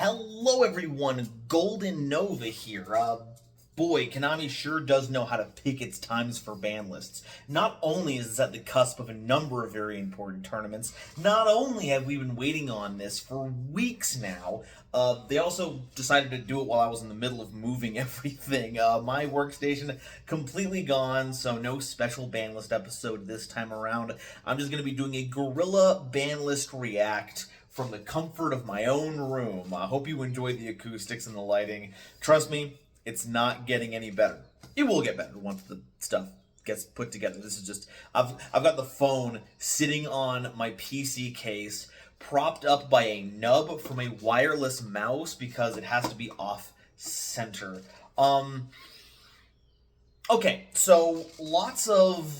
Hello everyone, Golden Nova here. Boy, Konami sure does know how to pick its times for ban lists. Not only is this at the cusp of a number of very important tournaments, not only have we been waiting on this for weeks now, they also decided to do it while I was in the middle of moving everything. My workstation completely gone, so no special ban list episode this time around. I'm just going to be doing a guerrilla ban list react from the comfort of my own room. I hope you enjoy the acoustics and the lighting. Trust me, it's not getting any better. It will get better once the stuff gets put together. This is just, I've got the phone sitting on my PC case, propped up by a nub from a wireless mouse because it has to be off center. Okay, so lots of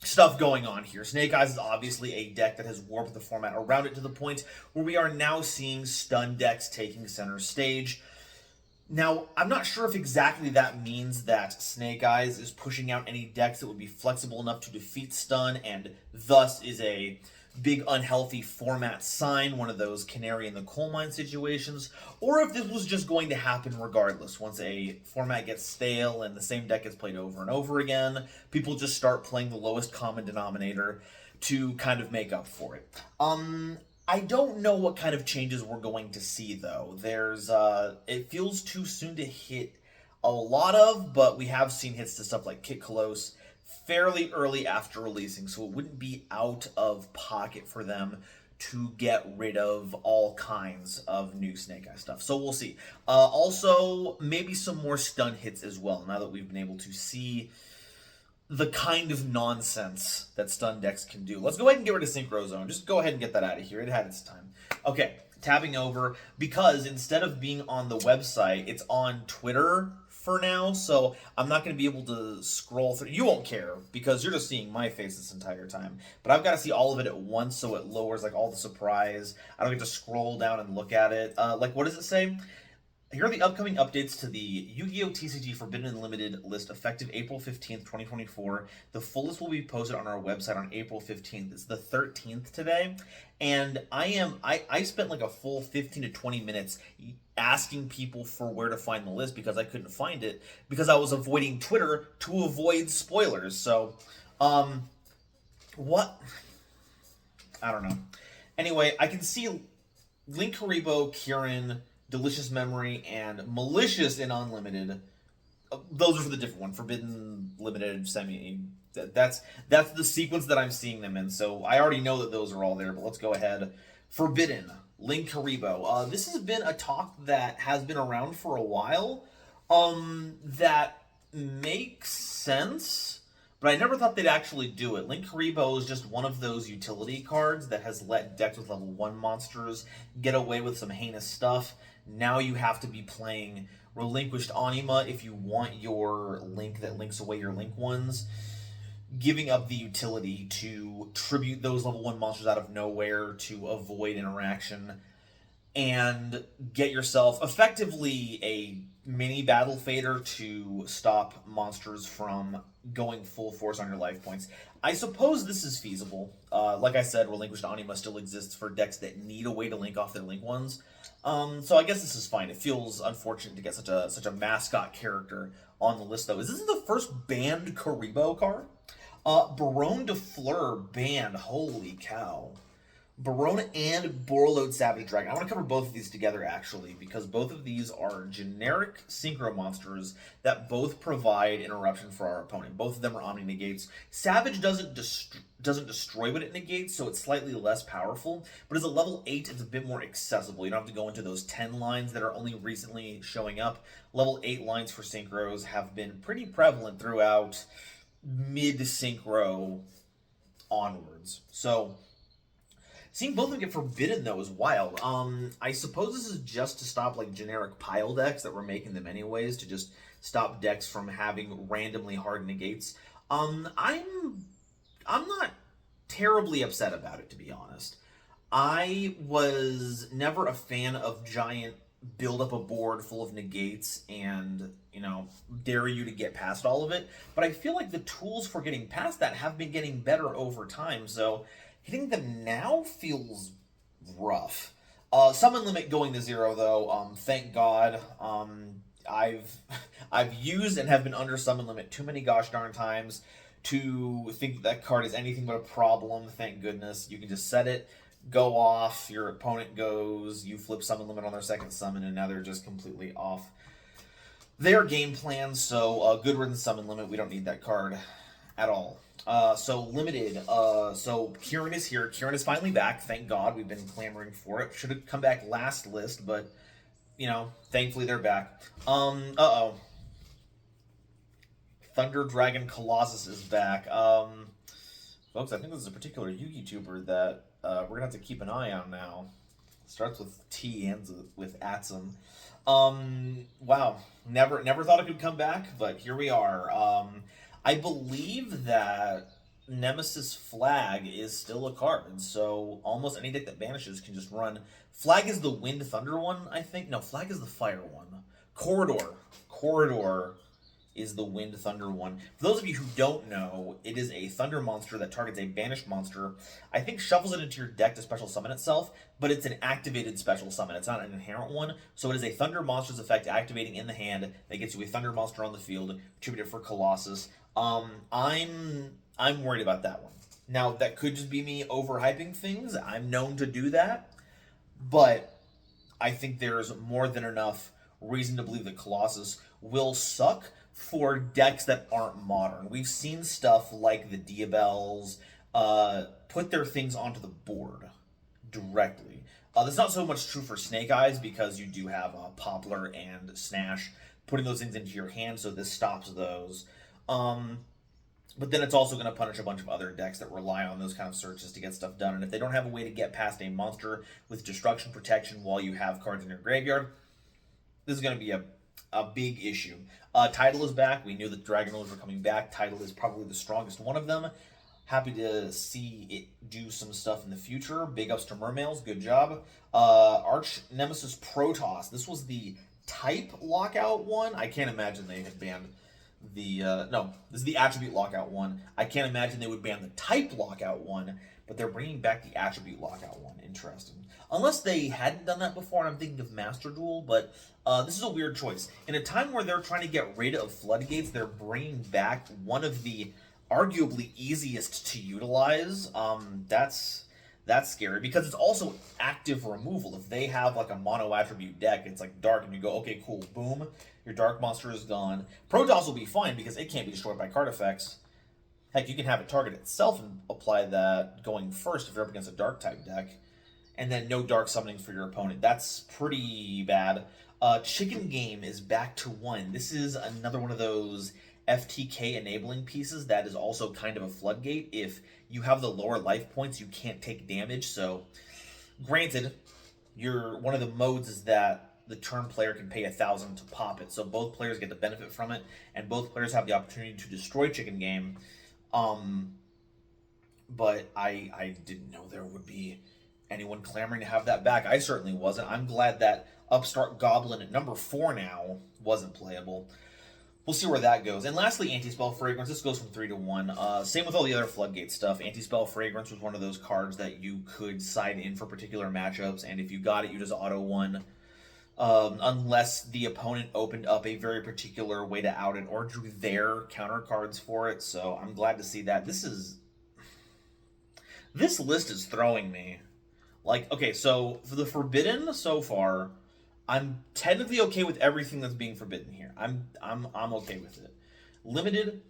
stuff going on here. Snake Eyes is obviously a deck that has warped the format around it to the point where we are now seeing stun decks taking center stage. Now, I'm not sure if exactly that means that Snake Eyes is pushing out any decks that would be flexible enough to defeat stun and thus is a big unhealthy format sign, one of those canary in the coal mine situations, or if this was just going to happen regardless. Once a format gets stale and the same deck gets played over and over again, people just start playing the lowest common denominator to kind of make up for it. I don't know what kind of changes we're going to see, though. It feels too soon to hit a lot of, but we have seen hits to stuff like Kit Close fairly early after releasing, so it wouldn't be out of pocket for them to get rid of all kinds of new Snake Eye stuff. So we'll see. Also, maybe some more stun hits as well, now that we've been able to see the kind of nonsense that stun decks can do. Let's go ahead and get rid of Synchro Zone. Just go ahead and get that out of here. It had its time. Okay, tabbing over, because instead of being on the website, it's on Twitter for now, so I'm not going to be able to scroll through. You won't care, because you're just seeing my face this entire time. But I've got to see all of it at once, so it lowers like all the surprise. I don't get to scroll down and look at it. What does it say? Here are the upcoming updates to the Yu-Gi-Oh! TCG Forbidden Unlimited list effective April 15th, 2024. The full list will be posted on our website on April 15th. It's the 13th today. And I spent like a full 15 to 20 minutes asking people for where to find the list because I couldn't find it because I was avoiding Twitter to avoid spoilers. So, what? I don't know. Anyway, I can see Link Haribo, Kieran, Delicious Memory, and Malicious in Unlimited. Those are for the different one. Forbidden, Limited, Semi. That's the sequence that I'm seeing them in. So I already know that those are all there, but let's go ahead. Forbidden, Link Haribo. This has been a talk that has been around for a while. That makes sense. But I never thought they'd actually do it. Link Haribo is just one of those utility cards that has let decks with level 1 monsters get away with some heinous stuff. Now you have to be playing Relinquished Anima if you want your Link that links away your Link ones, giving up the utility to tribute those level 1 monsters out of nowhere to avoid interaction and get yourself effectively a mini battle fader to stop monsters from going full force on your life points. I suppose this is feasible. Like I said, Relinquished Anima still exists for decks that need a way to link off their Link ones. So I guess this is fine. It feels unfortunate to get such a mascot character on the list, though. Is this the first banned Karibo card? Baronne de Fleur banned. Holy cow. Baronne and Borreload Savage Dragon. I want to cover both of these together, actually, because both of these are generic synchro monsters that both provide interruption for our opponent. Both of them are Omni Negates. Savage doesn't destroy what it negates, so it's slightly less powerful, but as a level 8, it's a bit more accessible. You don't have to go into those 10 lines that are only recently showing up. Level 8 lines for synchros have been pretty prevalent throughout mid-synchro onwards. So seeing both of them get forbidden, though, is wild. I suppose this is just to stop, like, generic pile decks that were making them anyways, to just stop decks from having randomly hard negates. I'm not terribly upset about it, to be honest. I was never a fan of giant build up a board full of negates and, dare you to get past all of it. But I feel like the tools for getting past that have been getting better over time, so hitting them now feels rough. Summon limit going to 0 though. Thank God. I've I've used and have been under summon limit too many gosh darn times to think that card is anything but a problem. Thank goodness. You can just set it, go off, your opponent goes, you flip summon limit on their second summon, and now they're just completely off their game plan. So good riddance summon limit. We don't need that card at all. So limited. So Kieran is here. Kieran is finally back. Thank God. We've been clamoring for it. Should have come back last list, but you know, thankfully they're back. Uh-oh. Thunder Dragon Colossus is back. Folks, I think this is a particular YouTuber that we're gonna have to keep an eye on now. Starts with T, ends with Atsum. Wow. Never thought it could come back, but here we are. I believe that Nemesis Flag is still a card, so almost any deck that banishes can just run. Flag is the Wind Thunder one, I think. No, Flag is the Fire one. Corridor is the Wind Thunder one. For those of you who don't know, it is a Thunder monster that targets a banished monster. I think shuffles it into your deck to special summon itself, but it's an activated special summon. It's not an inherent one, so it is a Thunder monster's effect activating in the hand that gets you a Thunder monster on the field, attributed for Colossus. I'm worried about that one. Now, that could just be me overhyping things. I'm known to do that, but I think there's more than enough reason to believe that Colossus will suck for decks that aren't modern. We've seen stuff like the Diabells put their things onto the board directly. That's not so much true for Snake Eyes because you do have Poplar and Snash putting those things into your hand, so this stops those. But then it's also going to punish a bunch of other decks that rely on those kind of searches to get stuff done. And if they don't have a way to get past a monster with destruction protection while you have cards in your graveyard, this is going to be a big issue. Tidal is back. We knew that Dragonlords were coming back. Tidal is probably the strongest one of them. Happy to see it do some stuff in the future. Big ups to Mermails. Good job. Arch Nemesis Protoss. This was the type lockout one. I can't imagine they had banned the no, this is the attribute lockout one. I can't imagine they would ban the type lockout one, but they're bringing back the attribute lockout one. Interesting. Unless they hadn't done that before, and I'm thinking of Master Duel, but this is a weird choice. In a time where they're trying to get rid of Floodgates, they're bringing back one of the arguably easiest to utilize. That's scary because it's also active removal. If they have like a mono attribute deck, it's like dark and you go, okay, cool, boom, your dark monster is gone. Protoss will be fine because it can't be destroyed by card effects. Heck, you can have it target itself and apply that going first if you're up against a dark type deck. And then no dark summoning for your opponent. That's pretty bad. Chicken Game is back to 1. This is another one of those FTK enabling pieces that is also kind of a floodgate. If you have the lower life points, you can't take damage. So, granted, one of the modes is that the turn player can pay 1,000 to pop it. So both players get the benefit from it, and both players have the opportunity to destroy Chicken Game. But I didn't know there would be anyone clamoring to have that back. I certainly wasn't. I'm glad that Upstart Goblin at number 4 now wasn't playable. We'll see where that goes. And lastly, Anti-Spell Fragrance. This goes from 3 to 1. Same with all the other Floodgate stuff. Anti-Spell Fragrance was one of those cards that you could side in for particular matchups, and if you got it, you just auto-won. Unless the opponent opened up a very particular way to out it or drew their counter cards for it. So I'm glad to see that. This list is throwing me. Like, okay, so for the Forbidden so far, I'm technically okay with everything that's being forbidden here. I'm okay with it. Limited,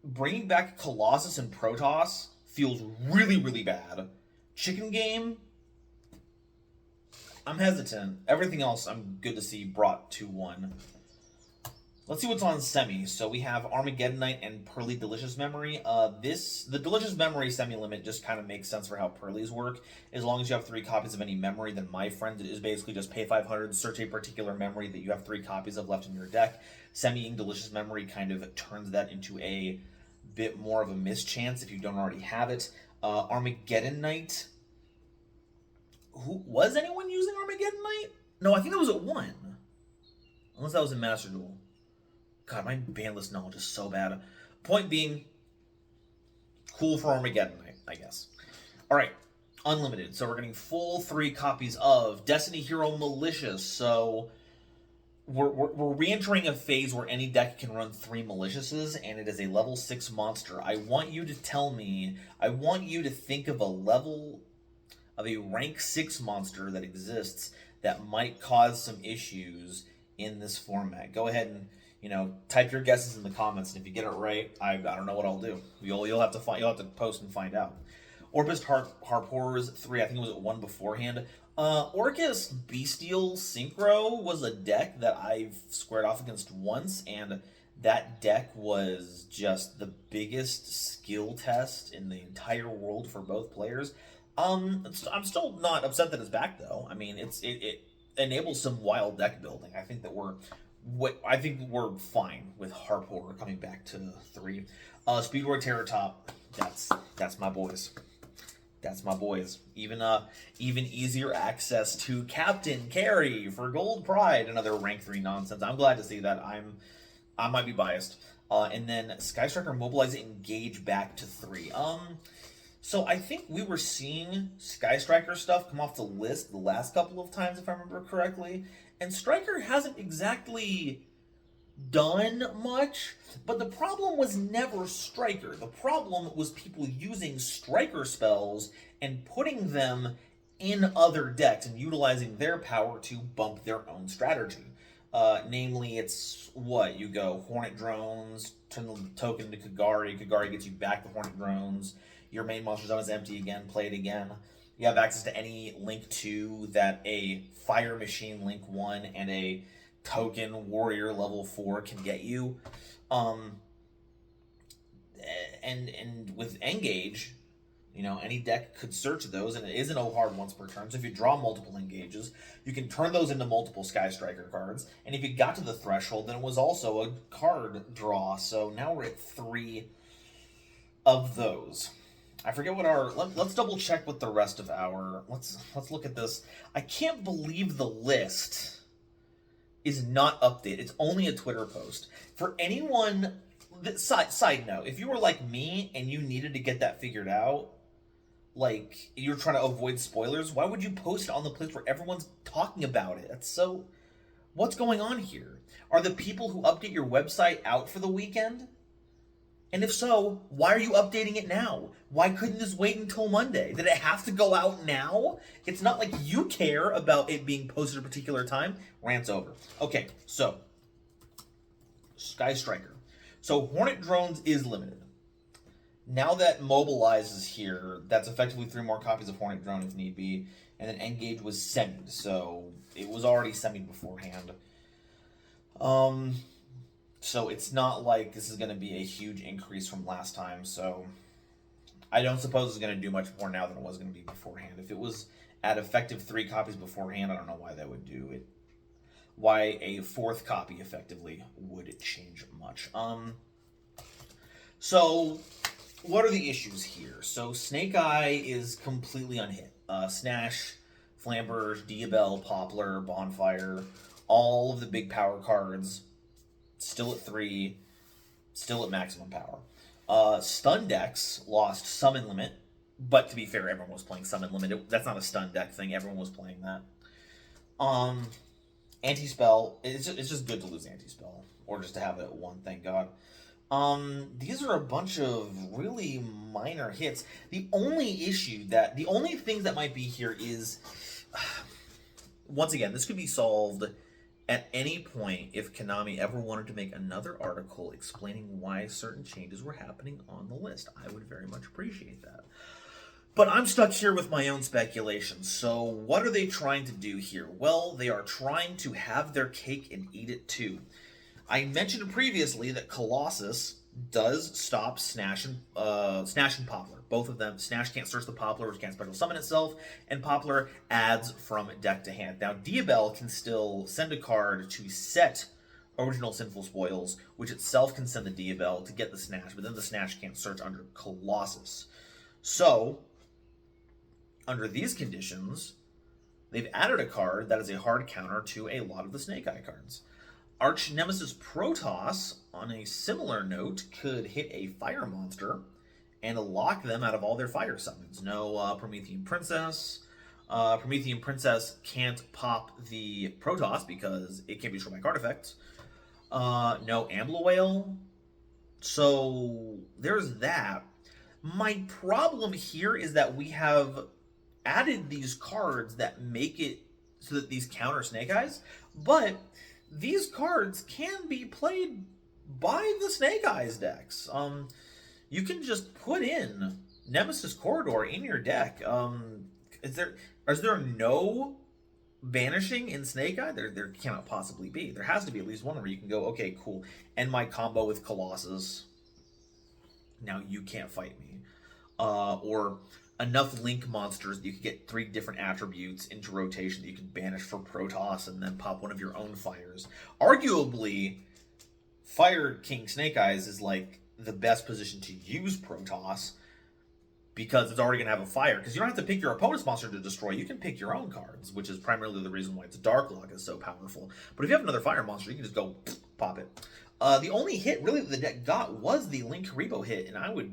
bringing back Colossus and Protoss feels really, really bad. Chicken Game, I'm hesitant. Everything else I'm good to see brought to 1. Let's see what's on semis. So we have Armageddonite and Pearly Delicious Memory. The Delicious Memory semi-limit just kind of makes sense for how Pearlies work. As long as you have 3 copies of any memory, then my friend, it is basically just pay 500, search a particular memory that you have 3 copies of left in your deck. Semi-ing Delicious Memory kind of turns that into a bit more of a mischance if you don't already have it. Armageddonite. Was anyone using Armageddonite? No, I think that was at 1. Unless that was in Master Duel. God, my Banlist knowledge is so bad. Point being, cool for Armageddonite, I guess. All right. unlimited. So we're getting full 3 copies of Destiny Hero Malicious. So we're re-entering a phase where any deck can run 3 Maliciouses, and it is a level 6 monster. I want you to tell me, I want you to think of a rank 6 monster that exists that might cause some issues in this format. Go ahead and type your guesses in the comments, and if you get it right, I don't know what I'll do. You'll have to post and find out. Orpist Harpors 3, I think it was at 1 beforehand. Orcus Bestial Synchro was a deck that I've squared off against once, and that deck was just the biggest skill test in the entire world for both players. I'm still not upset that it's back though. I mean, it enables some wild deck building. I think we're fine with Harpor coming back to 3. Speedward Terror Top, that's my boys. That's my boys. Even easier access to Captain Carry for Gold Pride, another rank 3 nonsense. I'm glad to see that. I might be biased. And then Sky Striker Mobilize Engage back to 3. So I think we were seeing Sky Striker stuff come off the list the last couple of times, if I remember correctly. And Striker hasn't exactly done much, but the problem was never Striker. The problem was people using Striker spells and putting them in other decks and utilizing their power to bump their own strategy. Namely, it's what? You go Hornet Drones, turn the token to Kagari. Kagari gets you back the Hornet Drones. Your main monster zone is empty again, play it again. You have access to any Link 2 that a Fire Machine Link 1 and a Token Warrior level 4 can get you. And with Engage, any deck could search those, and it is an O-Hard once per turn. So if you draw multiple Engages, you can turn those into multiple Sky Striker cards. And if you got to the threshold, then it was also a card draw. So now we're at 3 of those. I forget what let's double check what the rest of our, let's look at this. I can't believe the list is not updated. It's only a Twitter post. For anyone, side note, if you were like me and you needed to get that figured out, like you're trying to avoid spoilers, why would you post it on the place where everyone's talking about it? That's so, what's going on here? Are the people who update your website out for the weekend? And if so, why are you updating it now? Why couldn't this wait until Monday? Did it have to go out now? It's not like you care about it being posted at a particular time. Rant's over. Okay, so Sky Striker. So Hornet Drones is limited. Now that Mobilize is here, that's effectively 3 more copies of Hornet Drone if need be. And then Engage was semied, so it was already semied beforehand. So it's not like this is going to be a huge increase from last time, so I don't suppose it's going to do much more now than it was going to be beforehand. If it was at effective 3 copies beforehand, I don't know why that would do it. Why a 4th copy effectively would change much. So what are the issues here? So Snake Eye is completely unhit. Snash, Flamber, Diabell, Poplar, Bonfire, all of the big power cards still at 3, still at maximum power. Stun decks lost Summon Limit, but to be fair, everyone was playing Summon Limit. That's not a stun deck thing. Everyone was playing that. Anti-Spell, it's just good to lose Anti-Spell, or just to have it at 1, thank God. These are a bunch of really minor hits. The only thing that might be here is, once again, this could be solved at any point if Konami ever wanted to make another article explaining why certain changes were happening on the list. I would very much appreciate that. But I'm stuck here with my own speculations. So what are they trying to do here? Well, they are trying to have their cake and eat it too. I mentioned previously that Colossus does stop Snash and Poplar. Both of them. Snash can't search the Poplar, which can't special summon itself, and Poplar adds from deck to hand. Now, Diabell can still send a card to set Original Sinful Spoils, which itself can send the Diabell to get the Snash, but then the Snash can't search under Colossus. So, under these conditions, they've added a card that is a hard counter to a lot of the Snake Eye cards. Arch Nemesis Protoss, on a similar note, could hit a fire monster and lock them out of all their fire summons. No Promethean Princess. Promethean Princess can't pop the Protoss because it can't be destroyed by card effects. No Ambler Whale. So there's that. My problem here is that we have added these cards that make it so that these counter Snake Eyes, but these cards can be played by the Snake Eyes decks. You can just put in Nemesis Corridor in your deck. Is there no banishing in Snake Eye? There cannot possibly be. There has to be at least one where you can go, okay, cool, end my combo with Colossus. Now you can't fight me. Or enough link monsters that you could get 3 different attributes into rotation that you can banish for Protoss and then pop one of your own fires. Arguably, Fire King Snake Eyes is like the best position to use Protoss because it's already going to have a fire. Because you don't have to pick your opponent's monster to destroy. You can pick your own cards, which is primarily the reason why its Dark Lock is so powerful. But if you have another fire monster, you can just go pop it. The only hit really that the deck got was the Link Haribo hit, and I would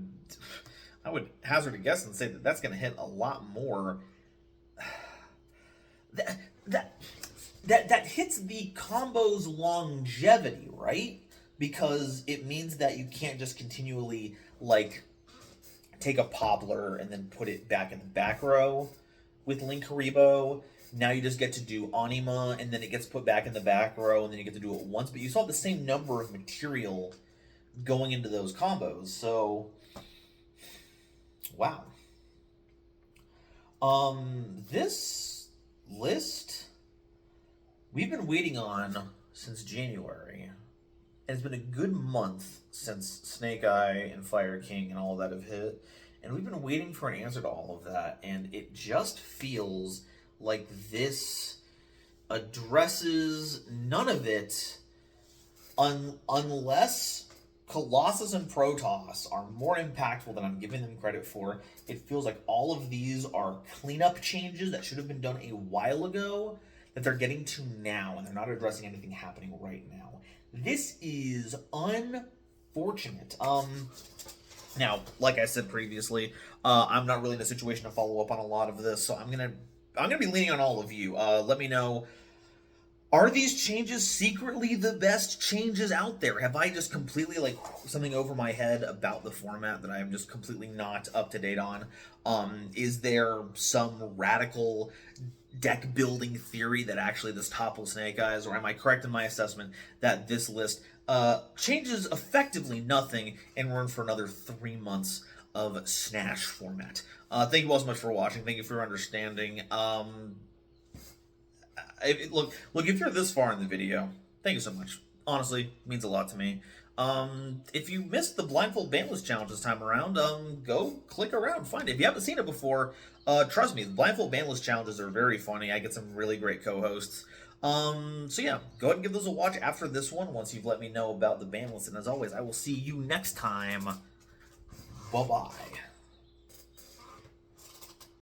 hazard a guess and say that that's going to hit a lot more. That hits the combo's longevity, right? Because it means that you can't just continually, like, take a Poplar and then put it back in the back row with Link Haribo. Now you just get to do Anima, and then it gets put back in the back row, and then you get to do it once. But you still have the same number of material going into those combos. So, wow. This list we've been waiting on since January. And it's been a good month since Snake Eye and Fire King and all of that have hit. And we've been waiting for an answer to all of that. And it just feels like this addresses none of it unless Colossus and Protoss are more impactful than I'm giving them credit for. It feels like all of these are cleanup changes that should have been done a while ago that they're getting to now, and they're not addressing anything happening right now. This is unfortunate. Now, like I said previously, I'm not really in a situation to follow up on a lot of this, so I'm gonna be leaning on all of you. Let me know, are these changes secretly the best changes out there? Have I just completely, like, something over my head about the format that I am just completely not up to date on? Is there some radical deck building theory that actually this topples Snake Eyes, or am I correct in my assessment that this list changes effectively nothing and we're in for another 3 months of Snash format? Thank you all so much for watching. Thank you for your understanding. Look, if you're this far in the video, thank you so much. Honestly, it means a lot to me. If you missed the Blindfold Banlist Challenge this time around, go click around, find it. If you haven't seen it before, trust me, the Blindfold Banlist Challenges are very funny. I get some really great co-hosts. So yeah, go ahead and give those a watch after this one, once you've let me know about the ban list. And as always, I will see you next time. Bye-bye.